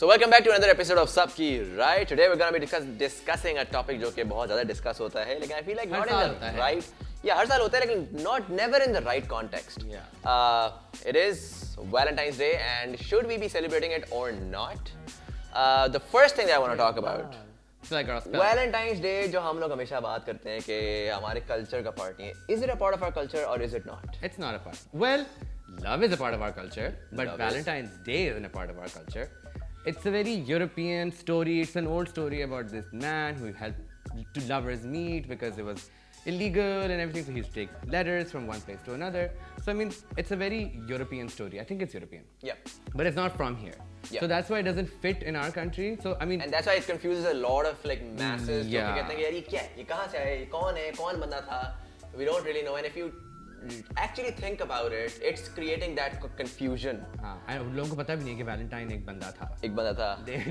So welcome back to another episode of Sabki Raye. Today we're going to be discussing a topic जो कि बहुत ज़्यादा discuss होता है, लेकिन I feel like not in the right. Yeah, हर साल होता है, लेकिन never in the right context. Yeah. It is Valentine's Day, and should we be celebrating it or not? The first thing that I want to talk about. Valentine's Day जो हम लोग हमेशा बात करते हैं कि हमारे culture का part नहीं है. Is it a part of our culture or is it not? It's not a part. Well, love is a part of our culture, but Valentine's Day isn't a part of our culture. It's a very European story. It's an old story about this man who helped two lovers meet because it was illegal and everything. So he used to take letters from one place to another. So I mean, it's a very European story. I think it's European. Yeah. But it's not from here. Yeah. So that's why it doesn't fit in our country. So I mean, and that's why it confuses a lot of like masses. Yeah. जो कहते हैं कि यार ये क्या है? ये कहाँ से आया? ये कौन है? कौन बंदा था? We don't really know. And if you actually think about it, it's creating that confusion. हाँ, लोगों को पता भी नहीं है कि Valentine एक बंदा था. एक बंदा था.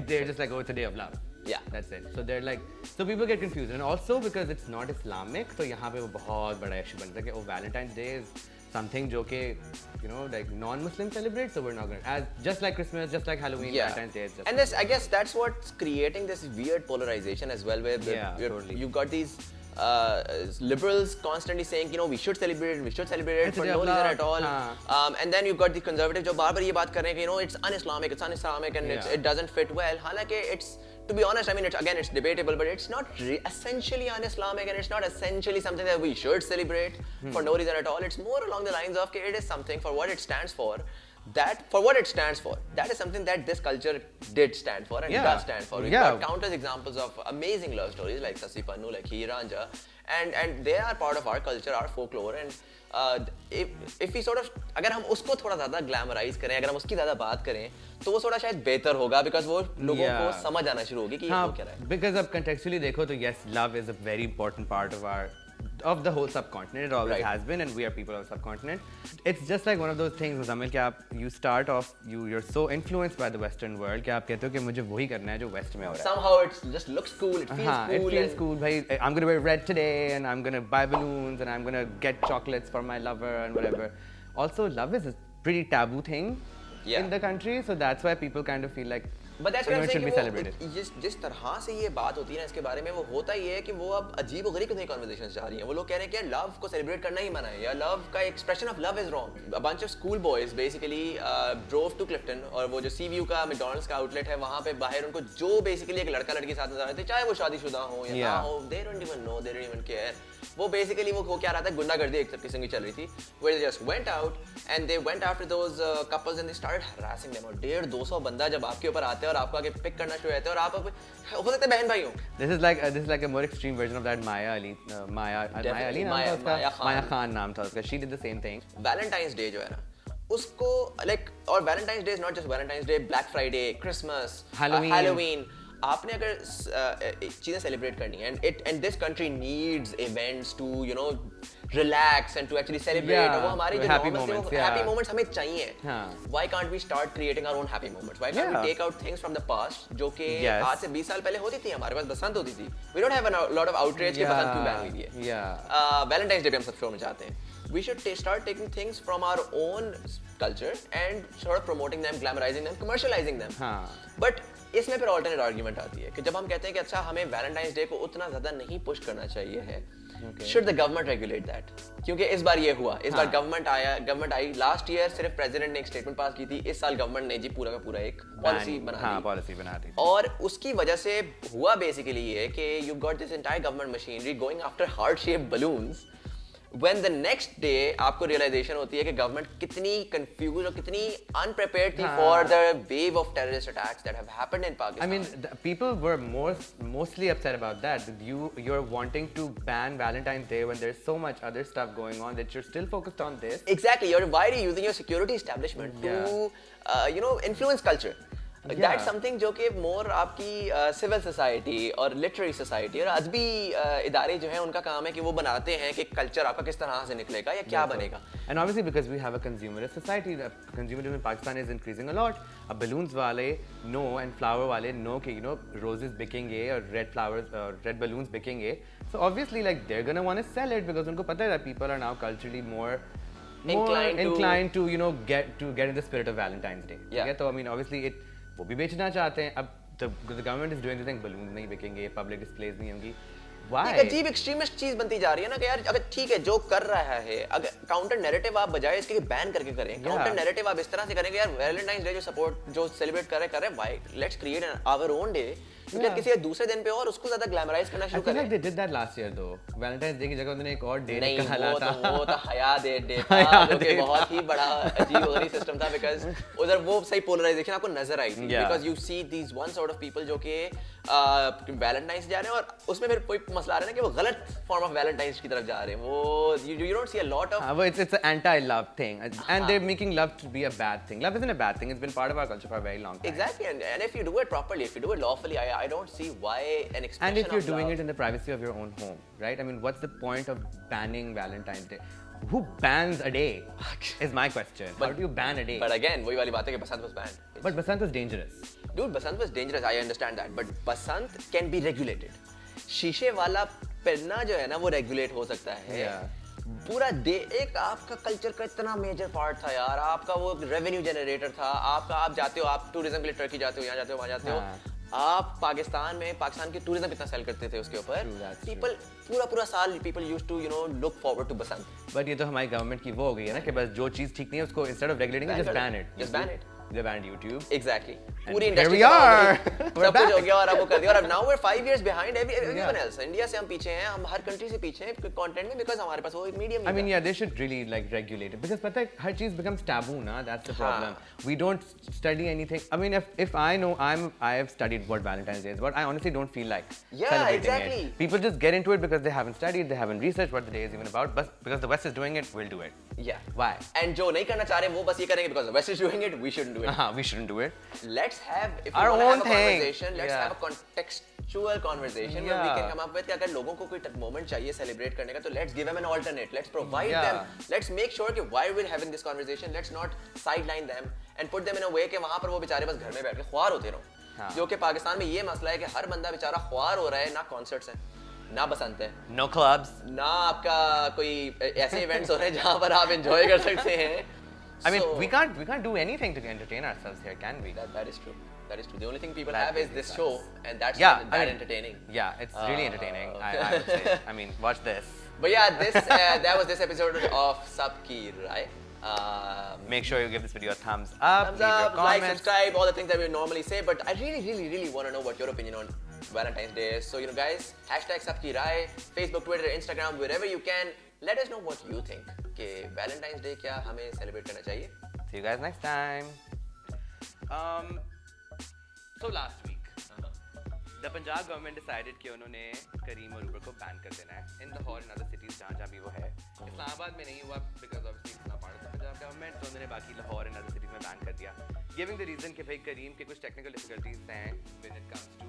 They're just like, oh, it's a day of love. Yeah, that's it. So they're like, so people get confused, and also because it's not Islamic, so यहाँ पे वो बहुत बड़ा issue बनता है कि oh, Valentine's Day is something जो कि you know like non-Muslims celebrate, so we're not going to, as just like Christmas, just like Halloween, Valentine's Day is just. And this, I guess, that's what's creating this weird polarization as well, where totally. You've got these liberals constantly saying, you know, we should celebrate it for no reason at all. And then you've got the conservatives जो बार-बार ये बात कर रहे हैं कि you know it's un-Islamic, and it doesn't fit well. हालांकि it's, to be honest, I mean, it's debatable, but it's not essentially un-Islamic, and it's not essentially something that we should celebrate for no reason at all. It's more along the lines of it is something for what it stands for. That is something that this culture did stand for and does stand for. We've got countless examples of amazing love stories like Sasi Pannu, like Hiranja, and they are part of our culture, our folklore. And if we sort of, अगर हम उसको थोड़ा ज़्यादा glamorize करें, अगर हम उसकी ज़्यादा बात करें, तो वो थोड़ा शायद बेहतर होगा, because वो लोगों को समझ आना शुरू होगी कि ये हो क्या रहा है. Because अब contextually देखो तो yes, love is a very important part of the whole subcontinent. It always has been, and we are people of the subcontinent. It's just like one of those things, Muzammil, कि आप you start off, you're so influenced by the Western world कि आप कहते हो कि मुझे वही करना है जो West में हो रहा है. Somehow it just looks cool, it feels cool. It feels cool. भाई, I'm gonna wear red today, and I'm gonna buy balloons, and I'm gonna get chocolates for my lover and whatever. Also, love is a pretty taboo thing in the country, so that's why people kind of feel like. But that's what I'm saying कि जिस तरह से ये बात होती है ना इसके बारे में, वो होता ही है कि वो अब अजीब गरीब नई कन्वर्सेशंस जा रही हैं. वो लोग कह रहे हैं कि लव को सेलिब्रेट करना ही मना है, या लव का expression of love is wrong. A bunch of school boys basically drove to Clifton, और वो जो CVU का मैकडॉनल्ड्स का आउटलेट है, वहाँ पे बाहर उनको जो बेसिकली एक लड़का लड़की साथ नजर आ रहे थे, चाहे वो शादीशुदा हो या ना हो, they don't even know, they don't even care. वो बेसिकली वो क्या रहा था, गुंडागर्दी एक किस्म की चल रही थी, where they just went out and they went after those couples and they started harassing them. और 150-200 बंदा जब आपके ऊपर आते हैं और आपको आगे पिक करना शुरू होते हैं, और आप हो सकते हैं बहन भाई हो. This is like a more extreme version of that Maya Khan नाम था उसका. She did the same thing. Valentine's Day जो है ना, उसको like, और Valentine's Day is not just Valentine's Day, Black Friday, Christmas, Halloween. आपने अगर चीजें सेलिब्रेट करनी है, and this country needs events to you know relax and to actually celebrate. वो हमारी जो happy moments हमें चाहिए. Why can't we start creating our own happy moments? Why can't we take out things from the past जो कि आज से 20 साल पहले होती थी, हमारे पास बसंत होती थी. We don't have a lot of outrage कि बसंत क्यों बैन हुई है. Valentine's Day पे हम सब शो में चाहते हैं. We should start taking things from our own culture and sort of promoting them, glamorizing them, commercializing them. But इसमें फिर alternate argument आती है कि जब हम कहते हैं कि अच्छा हमें Valentine's Day को उतना ज़्यादा नहीं push करना चाहिए है, should the government regulate that? क्योंकि इस बार ये हुआ, इस बार government आई, last year सिर्फ president ने एक statement पास की थी, इस साल government ने जी पूरा का पूरा एक policy बना दी. और उसकी वजह से हुआ basically ये कि you got this entire government machinery going after heart-shaped balloons. When the next day आपको realization होती है कि government कितनी confused और कितनी unprepared थी for the wave of terrorist attacks that have happened in Pakistan. I mean, people were mostly upset about that. You're wanting to ban Valentine's Day when there's so much other stuff going on that you're still focused on this. Exactly. You're using your security establishment to you know influence culture. That's something जो कि more आपकी civil society और literary society और अदबी इदारे जो हैं उनका काम है कि वो बनाते हैं कि culture आपका किस तरह से निकलेगा या क्या बनेगा. And obviously because we have a consumerist society, the consumerism in Pakistan is increasing a lot. अब balloons वाले know and flower वाले know कि you know roses बिकेंगे और red flowers, red balloons बिकेंगे. So obviously like they're gonna want to sell it because उनको पता है that people are now culturally more inclined to you know get in the spirit of Valentine's Day. So I mean obviously वो भी बेचना चाहते हैं. अब the government is doing the thing, balloons नहीं बिकेंगे, public displays नहीं होंगी. Why? एक अजीब एक्सट्रीमिस्ट चीज बनती जा रही है ना कि यार अगर ठीक है जो कर रहा है, अगर काउंटर नैरेटिव आप बजाय इसके बैन करके करें, काउंटर नैरेटिव आप इस तरह से करेंगे यार वैलेंटाइंस डे जो सेलिब्रेट कर रहे हैं, why let's create our own day. क्योंकि किसी दूसरे दिन पे और उसको ज्यादा ग्लैमराइज करना शुरू करें. I think they did that last year though. Valentine's Day की जगह उन्होंने एक और डे निकाला था. वो तो हया डे था जो कि बहुत ही बड़ा अजीब गरीब सिस्टम था बिकॉज़ उधर वो सही पोलराइजेशन आपको नजर आई थी because you see these one sort of people जो कि वैलेंटाइंस जा रहे हैं और उसमें फिर कोई मसला आ रहा है ना कि वो गलत फॉर्म ऑफ वैलेंटाइंस की तरफ जा रहे हैं. वो you don't see a lot of वो it's an anti-love thing and they're making love to be a bad thing. Love isn't a bad thing. It's been part of our culture for a very long time. Exactly, and if you do it properly, if you do it lawfully, I don't see why an expression and if you're of doing love. it in the privacy of your own home, right? I mean, what's the point of banning Valentine's Day? Who bans a day? Is my question. How do you ban a day? But again, वही वाली बात है कि बसंत was banned. But Basant was dangerous. Dude, Basant was dangerous. I understand that, but Basant can be regulated. शीशे वाला पहनना जो है ना वो रेगुलेट हो सकता है. पूरा डे एक आपका कल्चर का इतना मेजर पार्ट था यार. आपका वो रेवेन्यू जनरेटर था. आप जाते हो, आप टूरिज्म के लिए टर्की जाते हो, यहाँ जाते हो, वहाँ जाते हो. आप पाकिस्तान की टूरिज्म कितना सेल करते थे उसके ऊपर. पीपल पूरा साल people used to look forward to Basant. But ये तो हमारी गवर्नमेंट की वो हो गई है ना कि बस जो चीज ठीक नहीं है उसको instead of regulating just ban it. They banned YouTube. Exactly. पूरी इंडस्ट्री सब कुछ हो गया और अब वो कर दिया और अब now we're 5 years behind everyone else. India से हम पीछे हैं, हम हर कंट्री से पीछे हैं कंटेंट में because हमारे पास वो एक medium. I mean yeah, they should really like regulate it because पता है हर चीज becomes taboo ना. That's the problem. We don't study anything. I mean if I know I have studied what Valentine's Day is, but I honestly don't feel like celebrating it. People just get into it because they haven't studied, they haven't researched what the day is even about. But because the West is doing it, we'll do it. Yeah. Why? And जो नहीं करना चाह रहे वो बस ये करेंगे because the West is doing it, we shouldn't do it. We shouldn't do it. Let's have, if our we own have a thing. Conversation, let's have a contextual conversation where we can come up with कि अगर लोगों को कोई moment चाहिए celebrate करने का तो let's give them an alternate. Let's provide them. Let's make sure कि why we're having this conversation. Let's not sideline them and put them in a way कि वहाँ पर वो बेचारे बस घर में बैठ के ख्वार होते रहो. जो कि पाकिस्तान में ये मसला है कि हर बंदा बेचारा ख्वार हो रहा है. ना कॉन्सर्ट्स हैं, ना बसंत है, no clubs, ना आपका कोई ऐसे इवेंट्स हो रहे हैं जहाँ पर आप एंजॉय कर सकते हैं. I mean, we can't do anything to entertain ourselves here, can we? That is true. That is true. The only thing people have is this show, and that's entertaining. Yeah, it's really entertaining. I would say. I mean, watch this. But yeah, that was this episode of Sabki Raye. Make sure you give this video a thumbs up, like, subscribe, all the things that we normally say. But I really want to know what your opinion on Valentine's Day is. So guys, #Sabki Raye, Facebook, Twitter, Instagram, wherever you can. Let us know what you think. कि Valentine's Day क्या हमें celebrate करना चाहिए? See you guys next time. So last week, the Punjab government decided कि उन्होंने करीम और Uber को ban कर देना है in Lahore and other cities जहाँ भी वो है. इस्लामाबाद में नहीं हुआ because obviously it's not part of the Punjab government. तो उन्होंने बाकी Lahore and other cities में बैन कर दिया. Giving the reason कि भाई करीम के कुछ technical difficulties हैं when it comes to